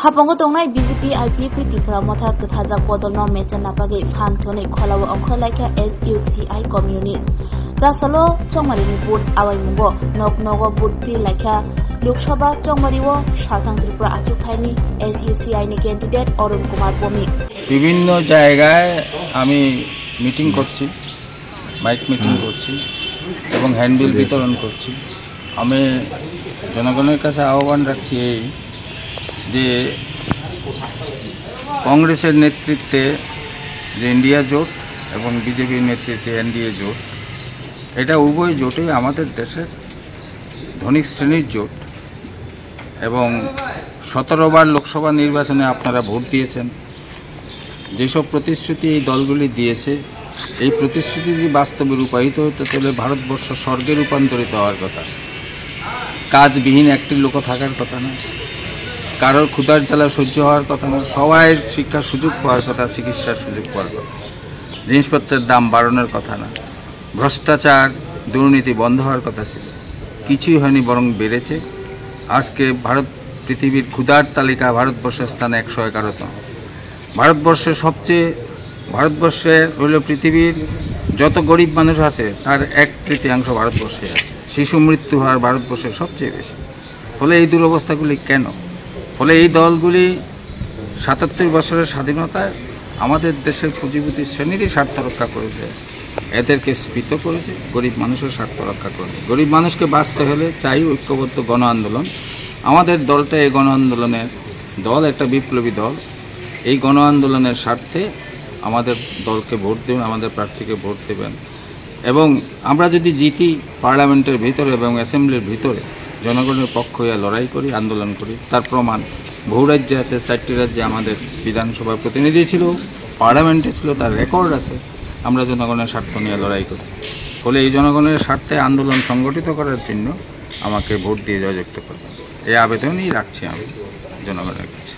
Hapongo tongnai BJP IPP tipra motha kthajak bodolno mecha napagi phan thone kholawo onkholaika SUCI communist jasalo chongmarini bud awai mungo noknogo budti laikha Lok Sabha chongmariwo Southern Tripura achukhaini SUCI ni candidate Arun Kumar Bhomik বিভিন্ন জায়গায় আমি meeting করছি, mic meeting করছি এবং handbill বিতরণ করছি। আমি জনগণের কাছে আহ্বান রাখছি এই যে কংগ্রেসের নেতৃত্বে যে ইন্ডিয়া জোট এবং বিজেপির নেতৃত্বে এনডিএ জোট, এটা উভয় জোটই আমাদের দেশের ধনিক শ্রেণীর জোট এবং 17 বার লোকসভা নির্বাচনে আপনারা ভোট দিয়েছেন। যেসব প্রতিশ্রুতি এই দলগুলি দিয়েছে, এই প্রতিশ্রুতি যদি বাস্তবে রূপায়িত হতো তাহলে ভারতবর্ষ স্বর্গে রূপান্তরিত হওয়ার কথা। কাজবিহীন একটি লোকও থাকার কথা না, কারোর ক্ষুধার জ্বালা সহ্য হওয়ার কথা না, সবাই শিক্ষার সুযোগ পাওয়ার কথা, চিকিৎসার সুযোগ পাওয়ার কথা, জিনিসপত্রের দাম বাড়ানোর কথা না, ভ্রষ্টাচার দুর্নীতি বন্ধ হওয়ার কথা ছিল। কিছুই হয়নি, বরং বেড়েছে। আজকে পৃথিবীর ক্ষুধার তালিকা ভারতবর্ষের স্থানে 111তম। ভারতবর্ষে হলো পৃথিবীর যত গরিব মানুষ আছে তার 1/3 ভারতবর্ষে আছে। শিশু মৃত্যু হার ভারতবর্ষের সবচেয়ে বেশি। ফলে এই দুরবস্থাগুলি কেন? ফলে এই দলগুলি 77 বছরের স্বাধীনতায় আমাদের দেশের পুঁজিপতি শ্রেণীরই স্বার্থ রক্ষা করেছে, এদেরকে স্ফীত করেছে, গরিব মানুষের স্বার্থ রক্ষা করেছে। গরিব মানুষকে বাঁচতে হলে চাই ঐক্যবদ্ধ গণ আন্দোলন। আমাদের দলটা এই গণ আন্দোলনের দল, একটা বিপ্লবী দল। এই গণ আন্দোলনের স্বার্থে আমাদের দলকে ভোট দেবেন, আমাদের প্রার্থীকে ভোট দেবেন এবং আমরা যদি জিতি পার্লামেন্টের ভিতরে এবং অ্যাসেম্বলির ভিতরে জনগণের পক্ষ হয়ে লড়াই করি, আন্দোলন করি, তার প্রমাণ বহু রাজ্যে আছে। 4টি রাজ্যে আমাদের বিধানসভার প্রতিনিধি ছিল, পার্লামেন্টে ছিল, তার রেকর্ড আছে। আমরা জনগণের স্বার্থ নিয়ে লড়াই করি। ফলে এই জনগণের স্বার্থে আন্দোলন সংগঠিত করার জন্য আমাকে ভোট দিয়ে জয়যুক্ত করবেন, এই আবেদনই রাখছি আমি জনগণের কাছে।